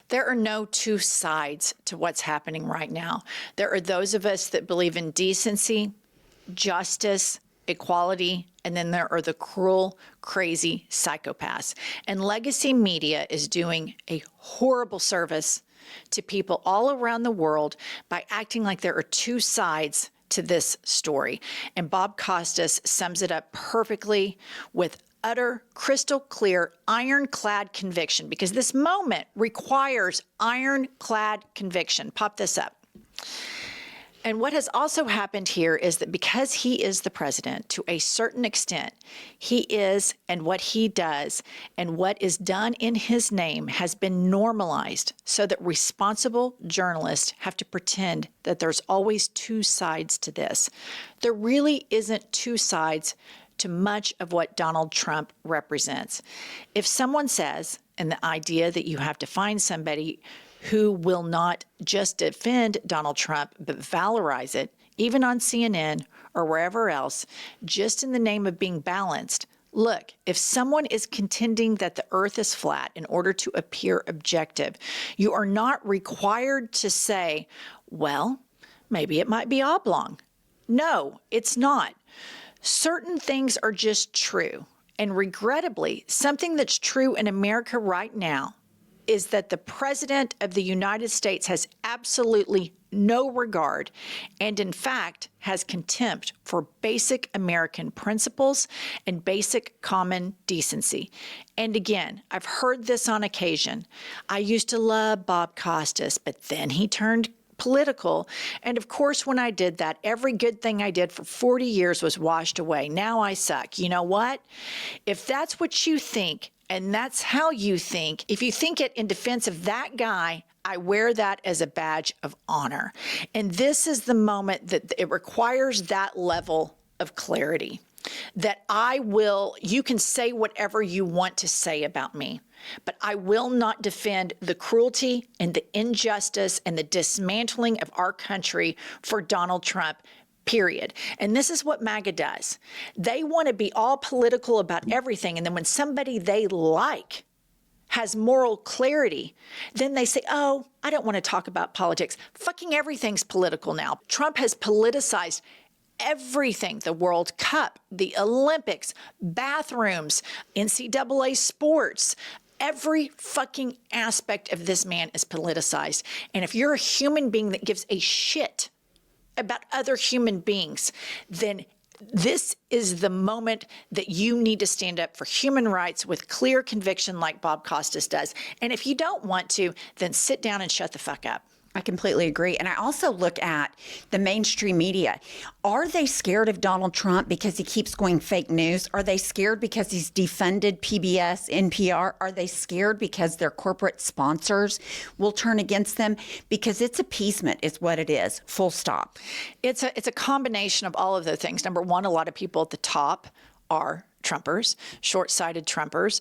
There are no two sides to what's happening right now. There are those of us that believe in decency, justice, equality, and then there are the cruel, crazy psychopaths. And legacy media is doing a horrible service to people all around the world by acting like there are two sides to this story. And Bob Costas sums it up perfectly with utter, crystal clear, ironclad conviction, because this moment requires ironclad conviction. Pop this up. And what has also happened here is that because he is the president, to a certain extent, he is, and what he does and what is done in his name has been normalized so that responsible journalists have to pretend that there's always two sides to this. There really isn't two sides to much of what Donald Trump represents. If someone says, and the idea that you have to find somebody who will not just defend Donald Trump, but valorize it, even on CNN or wherever else, just in the name of being balanced. Look, if someone is contending that the earth is flat in order to appear objective, you are not required to say, well, maybe it might be oblong. No, it's not. Certain things are just true. And regrettably, something that's true in America right now is that the President of the United States has absolutely no regard and, in fact, has contempt for basic American principles and basic common decency. And again, I've heard this on occasion. I used to love Bob Costas, but then he turned political. And of course, when I did that, every good thing I did for 40 years was washed away. Now I suck. You know what? If that's what you think, and that's how you think, if you think it in defense of that guy, I wear that as a badge of honor. And this is the moment that it requires that level of clarity. That you can say whatever you want to say about me, but I will not defend the cruelty and the injustice and the dismantling of our country for Donald Trump, period. And this is what MAGA does. They want to be all political about everything, and then when somebody they like has moral clarity, then they say, oh, I don't want to talk about politics. Fucking everything's political now. Trump has politicized everything, the World Cup, the Olympics, bathrooms, NCAA sports. Every fucking aspect of this man is politicized. And if you're a human being that gives a shit about other human beings, then this is the moment that you need to stand up for human rights with clear conviction like Bob Costas does. And if you don't want to, then sit down and shut the fuck up. I completely agree. And I also look at the mainstream media. Are they scared of Donald Trump because he keeps going fake news? Are they scared because he's defunded PBS, NPR? Are they scared because their corporate sponsors will turn against them? Because it's appeasement is what it is, full stop. It's a combination of all of those things. Number one, a lot of people at the top are Trumpers, short-sighted Trumpers.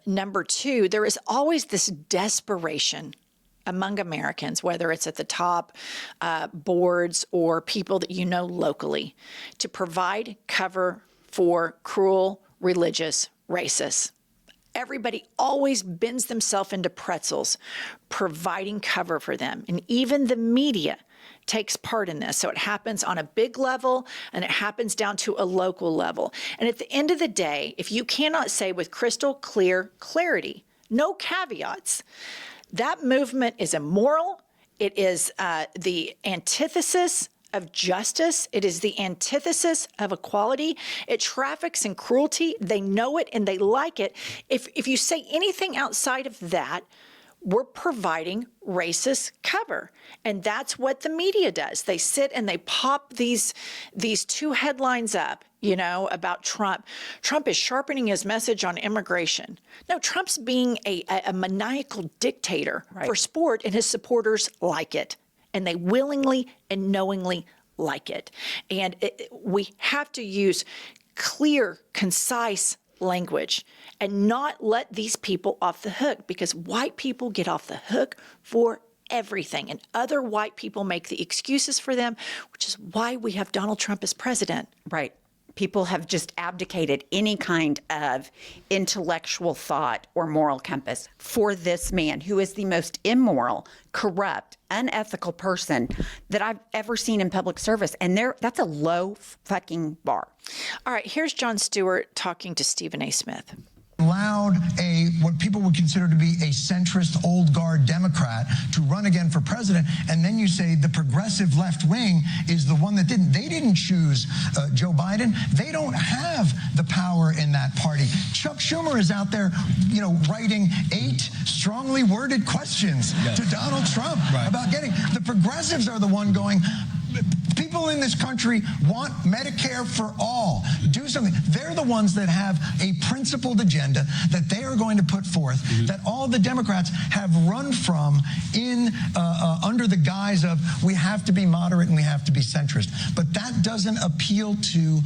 Number two, there is always this desperation among Americans, whether it's at the top boards or people that you know locally, to provide cover for cruel, religious racists. Everybody always bends themselves into pretzels, providing cover for them. And even the media takes part in this. So it happens on a big level and it happens down to a local level. And at the end of the day, if you cannot say with crystal clear clarity, no caveats, that movement is immoral. It is the antithesis of justice. It is the antithesis of equality. It traffics in cruelty. They know it and they like it. If you say anything outside of that, we're providing racist cover. And that's what the media does. They sit and they pop these two headlines up, about Trump. Trump is sharpening his message on immigration. No, Trump's being a maniacal dictator for sport, and his supporters like it. And they willingly and knowingly like it. And we have to use clear, concise language and not let these people off the hook, because white people get off the hook for everything, and other white people make the excuses for them, which is why we have Donald Trump as president. Right. People have just abdicated any kind of intellectual thought or moral compass for this man who is the most immoral, corrupt, unethical person that I've ever seen in public service. And that's a low fucking bar. All right, here's Jon Stewart talking to Stephen A. Smith. Allowed what people would consider to be a centrist old guard Democrat to run again for president, and then you say the progressive left wing is the one that didn't. They didn't choose Joe Biden. They don't have the power in that party. Chuck Schumer is out there, writing 8 strongly worded questions to Donald Trump about getting. The progressives are the one going, people in this country want Medicare for all. Do something. They're the ones that have a principled agenda that they are going to put forth, that all the Democrats have run from under the guise of we have to be moderate and we have to be centrist. But that doesn't appeal to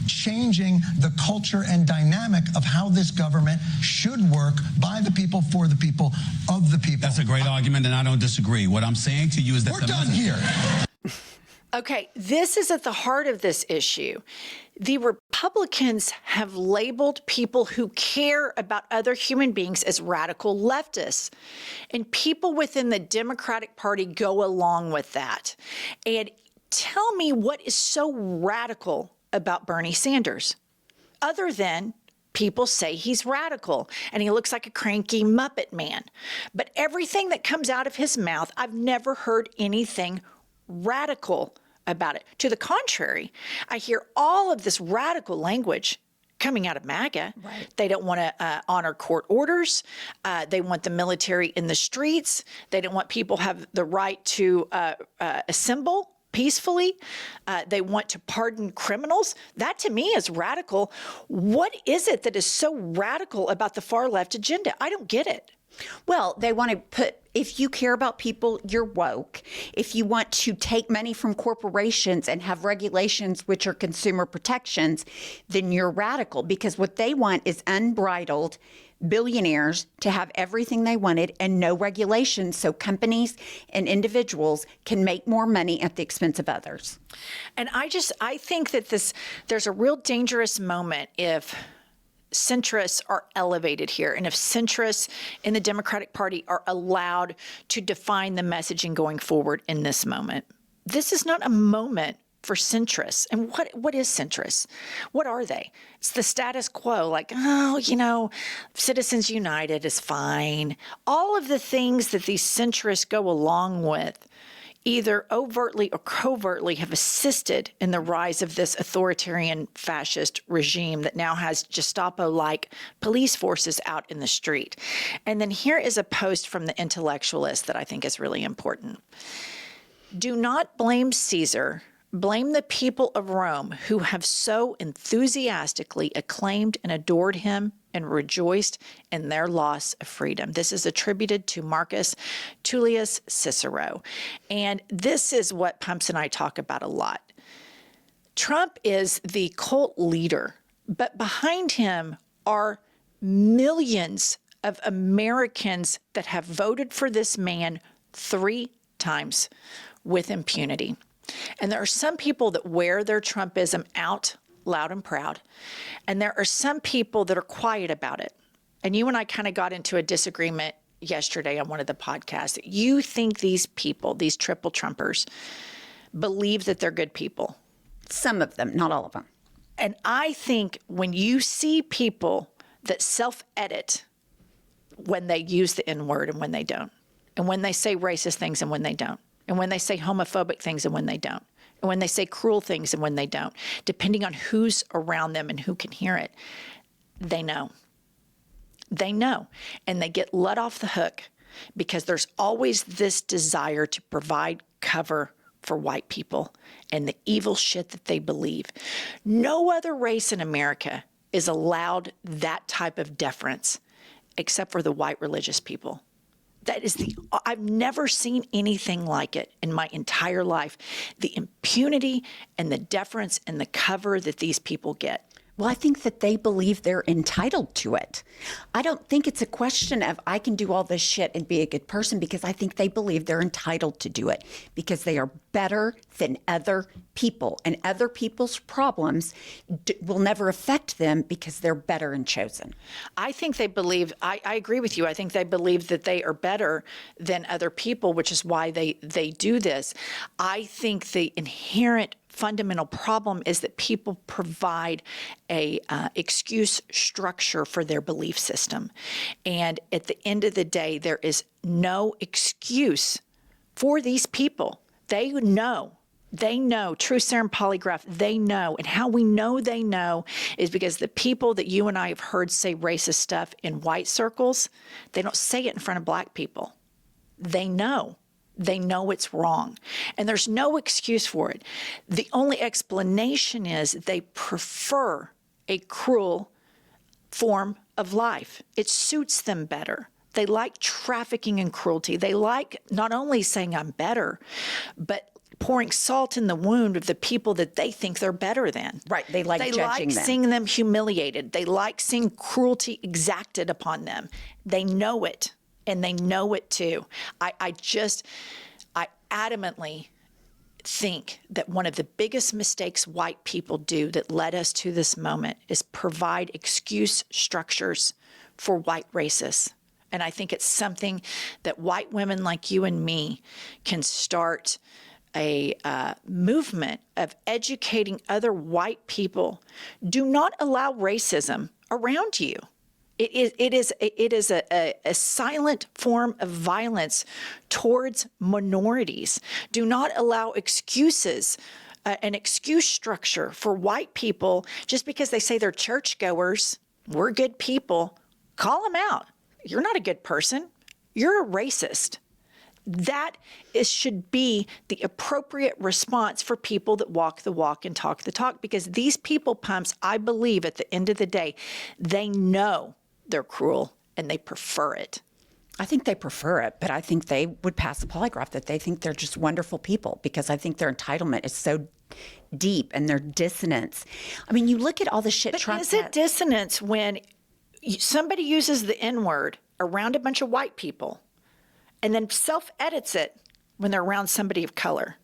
changing the culture and dynamic of how this government should work by the people, for the people, of the people. That's a great argument, and I don't disagree. What I'm saying to you is that we're done here. Okay, this is at the heart of this issue. The Republicans have labeled people who care about other human beings as radical leftists. And people within the Democratic Party go along with that. And tell me what is so radical about Bernie Sanders, other than people say he's radical and he looks like a cranky Muppet man. But everything that comes out of his mouth, I've never heard anything radical about it. To the contrary, I hear all of this radical language coming out of MAGA. Right. They don't want to honor court orders. They want the military in the streets. They don't want people have the right to assemble peacefully. They want to pardon criminals. That to me is radical. What is it that is so radical about the far left agenda? I don't get it. Well, they want to put, if you care about people, you're woke. If you want to take money from corporations and have regulations which are consumer protections, then you're radical, because what they want is unbridled billionaires to have everything they wanted and no regulations, so companies and individuals can make more money at the expense of others. And I think that there's a real dangerous moment if centrists are elevated here, and if centrists in the Democratic Party are allowed to define the messaging going forward in this moment. This is not a moment for centrists. And what is centrists? What are they? It's the status quo, like, Citizens United is fine. All of the things that these centrists go along with either overtly or covertly have assisted in the rise of this authoritarian fascist regime that now has Gestapo-like police forces out in the street. And then here is a post from the Intellectualist that I think is really important. Do not blame Caesar. Blame the people of Rome who have so enthusiastically acclaimed and adored him and rejoiced in their loss of freedom. This is attributed to Marcus Tullius Cicero. And this is what Pumps and I talk about a lot. Trump is the cult leader, but behind him are millions of Americans that have voted for this man 3 times with impunity. And there are some people that wear their Trumpism out loud and proud. And there are some people that are quiet about it. And you and I kind of got into a disagreement yesterday on one of the podcasts. You think these people, these triple Trumpers, believe that they're good people. Some of them, not all of them. And I think when you see people that self-edit when they use the N-word and when they don't, and when they say racist things and when they don't, and when they say homophobic things and when they don't, and when they say cruel things and when they don't, depending on who's around them and who can hear it, they know. They know. And they get let off the hook because there's always this desire to provide cover for white people and the evil shit that they believe. No other race in America is allowed that type of deference except for the white religious people. I've never seen anything like it in my entire life. The impunity and the deference and the cover that these people get. Well, I think that they believe they're entitled to it. I don't think it's a question of I can do all this shit and be a good person, because I think they believe they're entitled to do it because they are better than other people, and other people's problems will never affect them because they're better and chosen. I think they believe, I agree with you. I think they believe that they are better than other people, which is why they do this. I think the inherent fundamental problem is that people provide a excuse structure for their belief system. And at the end of the day, there is no excuse for these people. They know, truth serum polygraph, they know. And how we know they know is because the people that you and I have heard say racist stuff in white circles, they don't say it in front of black people. They know. They know it's wrong. And there's no excuse for it. The only explanation is they prefer a cruel form of life. It suits them better. They like trafficking and cruelty. They like not only saying I'm better, but pouring salt in the wound of the people that they think they're better than. Right. They like judging them. Seeing them humiliated. They like seeing cruelty exacted upon them. They know it. And they know it too. I adamantly think that one of the biggest mistakes white people do that led us to this moment is provide excuse structures for white racists. And I think it's something that white women like you and me can start a movement of educating other white people. Do not allow racism around you. It is a silent form of violence towards minorities. Do not allow excuses, an excuse structure for white people just because they say they're churchgoers. We're good people. Call them out. You're not a good person. You're a racist. That should be the appropriate response for people that walk the walk and talk the talk, because these people pumps, I believe at the end of the day, they know they're cruel and they prefer it. I think they prefer it, but I think they would pass a polygraph that they think they're just wonderful people, because I think their entitlement is so deep and their dissonance. I mean, you look at all the shit But Trump is it dissonance when somebody uses the N-word around a bunch of white people and then self-edits it when they're around somebody of color?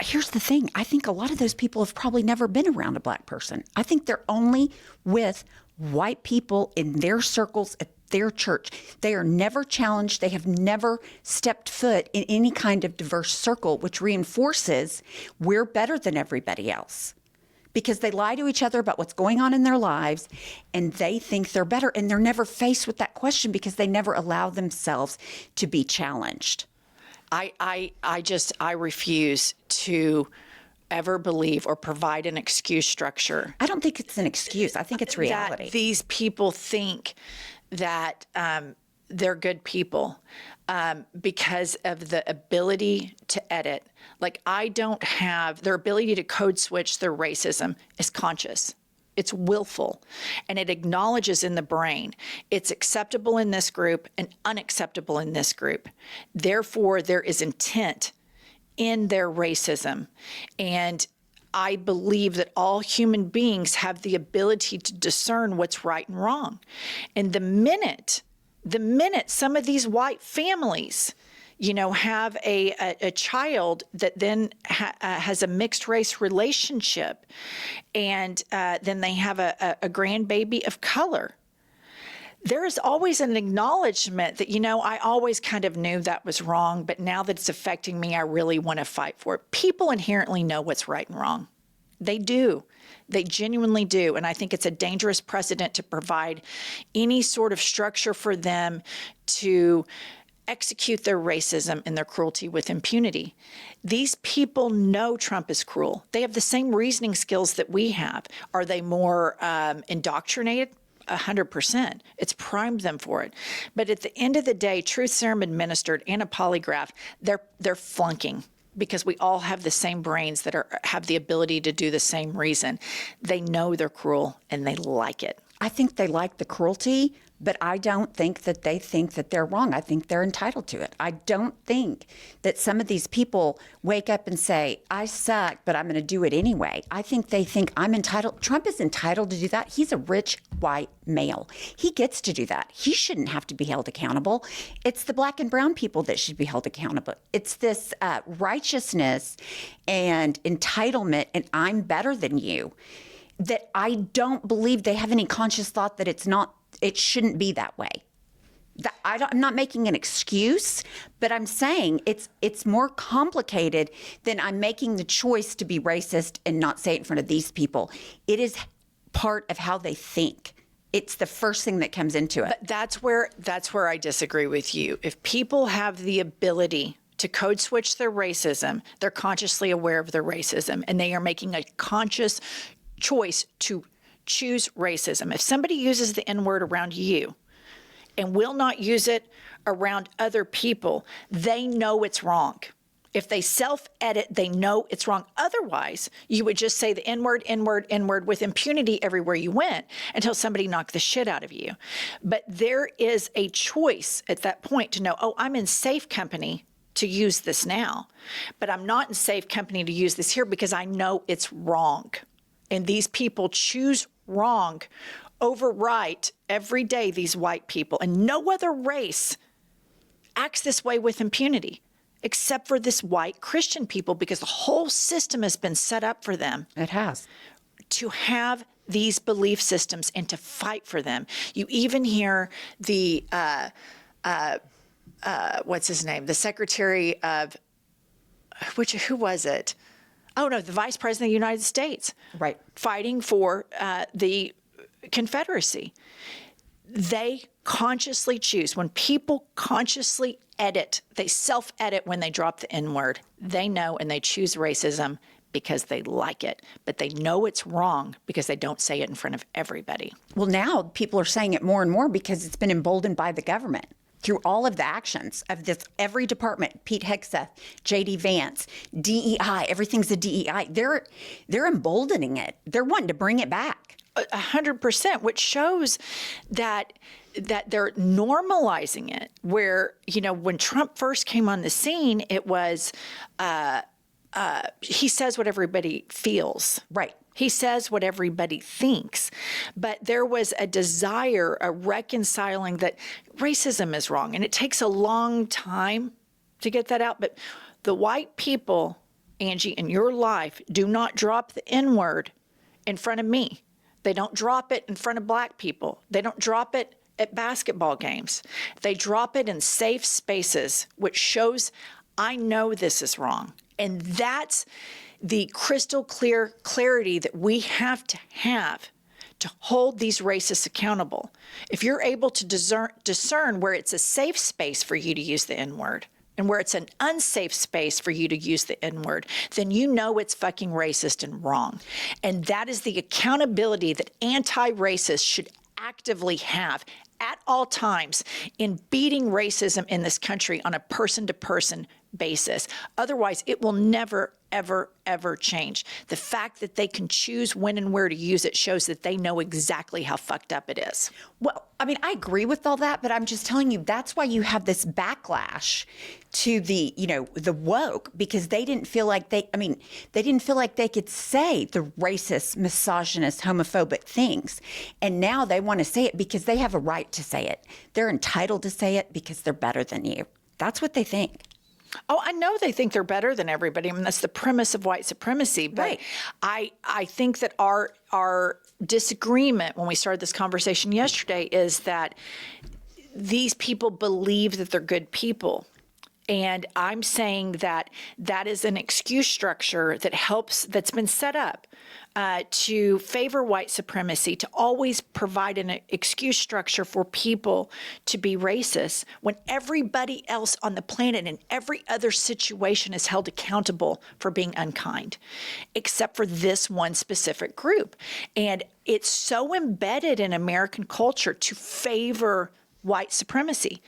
Here's the thing. I think a lot of those people have probably never been around a black person. I think they're only with white people in their circles at their church. They are never challenged. They have never stepped foot in any kind of diverse circle, which reinforces we're better than everybody else, because they lie to each other about what's going on in their lives and they think they're better. And they're never faced with that question because they never allow themselves to be challenged. I refuse to ever believe or provide an excuse structure. I don't think it's an excuse. I think it's reality. That these people think that they're good people because of the ability to edit. Like, I don't have their ability to code switch their racism is conscious. It's willful, and it acknowledges in the brain it's acceptable in this group and unacceptable in this group. Therefore, there is intent in their racism. And I believe that all human beings have the ability to discern what's right and wrong. And the minute some of these white families, have a child that then has a mixed race relationship, and then they have a grandbaby of color, there is always an acknowledgement that, I always kind of knew that was wrong, but now that it's affecting me, I really want to fight for it. People inherently know what's right and wrong. They do. They genuinely do. And I think it's a dangerous precedent to provide any sort of structure for them to execute their racism and their cruelty with impunity. These people know Trump is cruel. They have the same reasoning skills that we have. Are they more indoctrinated? 100%. It's primed them for it. But at the end of the day, truth serum administered and a polygraph, they're flunking, because we all have the same brains that have the ability to do the same reason. They know they're cruel and they like it. I think they like the cruelty, But I don't think that they think that they're wrong. I think they're entitled to it. I don't think that some of these people wake up and say, I suck, but I'm going to do it anyway. I think they think I'm entitled. Trump is entitled to do that. He's a rich white male. He gets to do that. He shouldn't have to be held accountable. It's the black and brown people that should be held accountable. It's this righteousness and entitlement, and I'm better than you, that I don't believe they have any conscious thought that it shouldn't be that way. I'm not making an excuse, but I'm saying it's more complicated than I'm making the choice to be racist and not say it in front of these people. It is part of how they think. It's the first thing that comes into it. But that's where I disagree with you. If people have the ability to code switch their racism, they're consciously aware of their racism, and they are making a conscious choice to choose racism. If somebody uses the N-word around you and will not use it around other people, they know it's wrong. If they self-edit, they know it's wrong. Otherwise, you would just say the N-word, N-word, N-word with impunity everywhere you went until somebody knocked the shit out of you. But there is a choice at that point to know, oh, I'm in safe company to use this now, but I'm not in safe company to use this here because I know it's wrong. And these people choose wrong over right every day, these white people. And no other race acts this way with impunity, except for this white Christian people, because the whole system has been set up for them. It has. To have these belief systems and to fight for them. You even hear the, what's his name? The Secretary of, who was it? Oh, no, the Vice President of the United States. Right. Fighting for the Confederacy. They consciously choose. When people consciously edit, they self-edit when they drop the N-word. They know and they choose racism because they like it. But they know it's wrong because they don't say it in front of everybody. Well, now people are saying it more and more because it's been emboldened by the government. Through all of the actions of this, every department, Pete Hegseth, J.D. Vance, DEI, everything's a DEI. They're emboldening it. They're wanting to bring it back. 100%, which shows that they're normalizing it. Where, when Trump first came on the scene, it was he says what everybody feels. Right. He says what everybody thinks. But there was a desire, a reconciling that racism is wrong. And it takes a long time to get that out. But the white people, Angie, in your life do not drop the N-word in front of me. They don't drop it in front of black people. They don't drop it at basketball games. They drop it in safe spaces, which shows I know this is wrong. And that's the crystal clear clarity that we have to hold these racists accountable. If you're able to discern where it's a safe space for you to use the N-word and where it's an unsafe space for you to use the N-word, then you know it's fucking racist and wrong. And that is the accountability that anti-racists should actively have at all times in beating racism in this country on a person-to-person basis. Otherwise, it will never, ever, ever change. The fact that they can choose when and where to use it shows that they know exactly how fucked up it is. Well, I mean, I agree with all that, but I'm just telling you, that's why you have this backlash to the woke, because they didn't feel like they didn't feel like they could say the racist, misogynist, homophobic things. And now they want to say it because they have a right to say it. They're entitled to say it because they're better than you. That's what they think. Oh, I know they think they're better than everybody. I mean, that's the premise of white supremacy. But right. I think that our disagreement when we started this conversation yesterday is that these people believe that they're good people. And I'm saying that that is an excuse structure that's been set up to favor white supremacy, to always provide an excuse structure for people to be racist when everybody else on the planet in every other situation is held accountable for being unkind, except for this one specific group. And it's so embedded in American culture to favor white supremacy.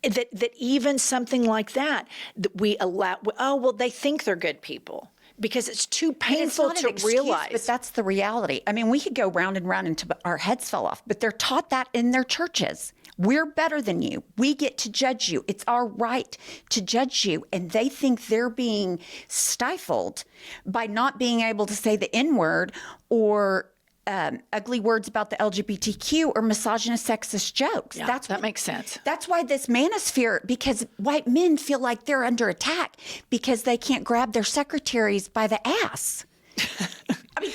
That even something like that we allow, they think they're good people because it's too And it's painful not an to excuse, realize. but that's the reality. I mean, we could go round and round until our heads fell off, but they're taught that in their churches. We're better than you. We get to judge you. It's our right to judge you. And they think they're being stifled by not being able to say the N-word or ugly words about the LGBTQ or misogynist, sexist jokes. Yeah, That's that makes sense. That's why this manosphere, because white men feel like they're under attack because they can't grab their secretaries by the ass. I mean,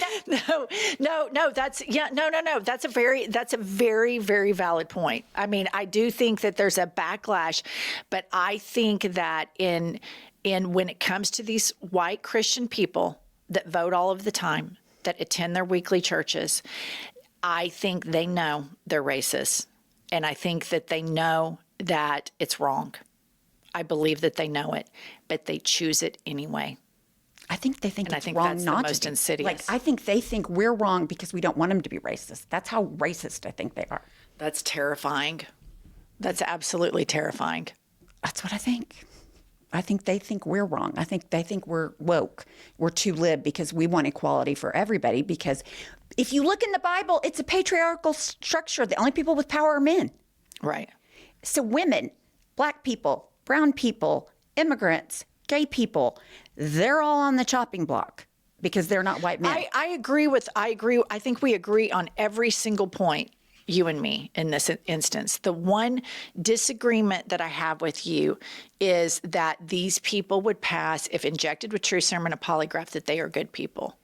No. That's a very, very valid point. I mean, I do think that there's a backlash, but I think that in when it comes to these white Christian people that vote all of the time, that attend their weekly churches, I think they know they're racist. And I think that they know that it's wrong. I believe that they know it, but they choose it anyway. I think they think And I it's think wrong that's the not most to be. insidious. Like, I think they think we're wrong because we don't want them to be racist. That's how racist I think they are. That's terrifying. That's absolutely terrifying. That's what I think. I think they think we're wrong. I think they think we're woke. We're too lib because we want equality for everybody. Because if you look in the Bible, it's a patriarchal structure. The only people with power are men. Right. So women, black people, brown people, immigrants, gay people, they're all on the chopping block because they're not white men. I agree. I think we agree on every single point, you and me, in this instance. The one disagreement that I have with you is that these people would pass, if injected with true serum and a polygraph, that they are good people.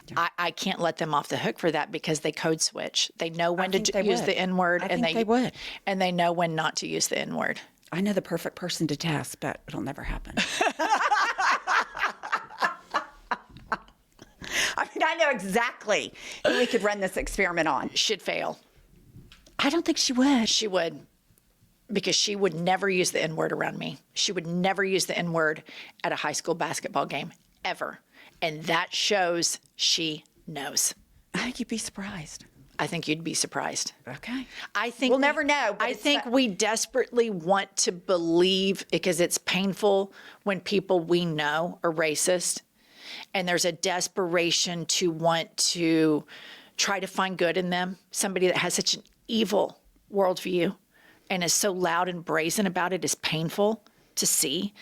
Yeah. I can't let them off the hook for that because they code switch. They know when to use the N-word, and they would. And they know when not to use the N-word. I know the perfect person to test, but it'll never happen. I mean, I know exactly who we could run this experiment on. Should fail. I don't think she would. She would. Because she would never use the N-word around me. She would never use the N-word at a high school basketball game, ever. And that shows she knows. I think you'd be surprised. I think you'd be surprised. Okay. I think we'll never know. I think we desperately want to believe, because it's painful when people we know are racist. And there's a desperation to want to try to find good in them. Somebody that has such an evil worldview and is so loud and brazen about it is painful to see.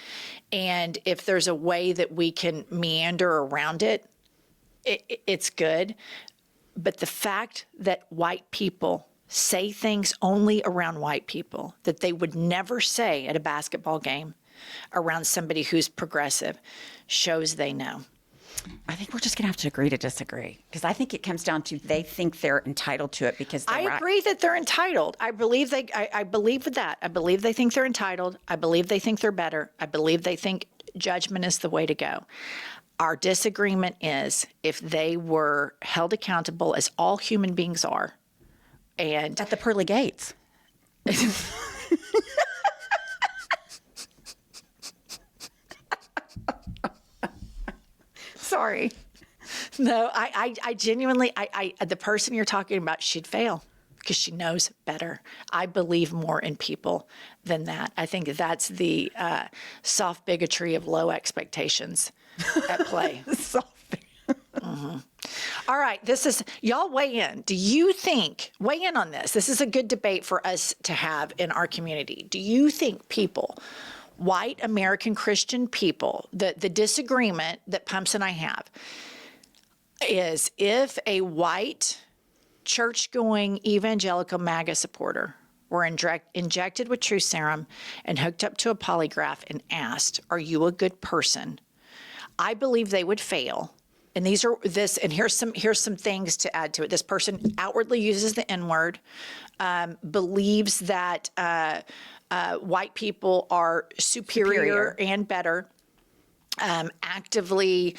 And if there's a way that we can meander around it, it's good. But the fact that white people say things only around white people that they would never say at a basketball game around somebody who's progressive shows they know. I think we're just going to have to agree to disagree, because I think it comes down to they think they're entitled to it because they're I agree that they're entitled. I believe I believe that. I believe they think they're entitled. I believe they think they're better. I believe they think judgment is the way to go. Our disagreement is if they were held accountable, as all human beings are, and at the pearly gates. Sorry. No, I genuinely, the person you're talking about should fail because she knows better. I believe more in people than that. I think that's the soft bigotry of low expectations at play. Mm-hmm. All right, y'all weigh in. Do you think, weigh in on this. This is a good debate for us to have in our community. Do you think people, white American Christian people, the disagreement that Pumps and I have is if a white church-going evangelical MAGA supporter were injected with true serum and hooked up to a polygraph and asked, "Are you a good person?" I believe they would fail. And here's some things to add to it. This person outwardly uses the N-word, believes that white people are superior and better, actively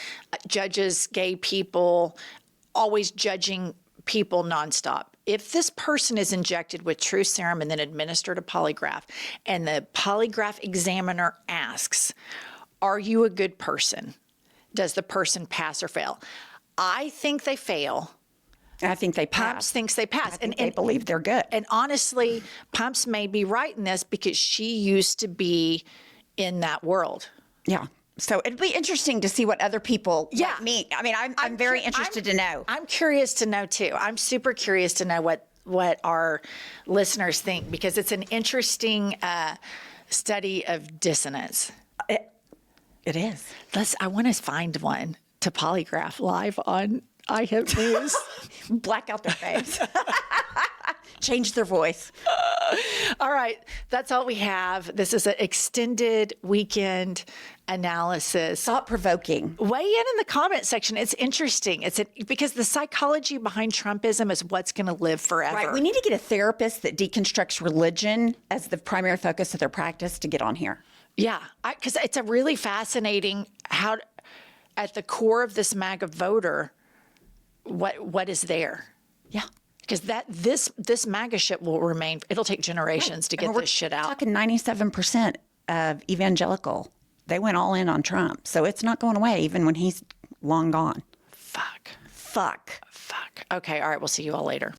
judges gay people, always judging people nonstop. If this person is injected with true serum and then administered a polygraph, and the polygraph examiner asks, "Are you a good person?" Does the person pass or fail? I think they fail. I think they pass. Pumps thinks they pass. I think they believe they're good. And honestly, Pumps may be right in this because she used to be in that world. Yeah. So it'd be interesting to see what other people like me. I mean, I'm very interested to know. I'm curious to know too. I'm super curious to know what our listeners think, because it's an interesting study of dissonance. It is. I want to find one to polygraph live on IHIP News. Black out their face. Change their voice. All right. That's all we have. This is an extended weekend analysis. Thought-provoking. Weigh in the comment section. It's interesting. Because the psychology behind Trumpism is what's going to live forever. Right. We need to get a therapist that deconstructs religion as the primary focus of their practice to get on here. Yeah. Because it's a really fascinating how, at the core of this MAGA voter, what is there? Yeah. Because this MAGA shit will remain. It'll take generations to get this shit out. Talking 97% of evangelical, they went all in on Trump, so it's not going away even when he's long gone. Fuck. Fuck. Okay. All right. We'll see you all later.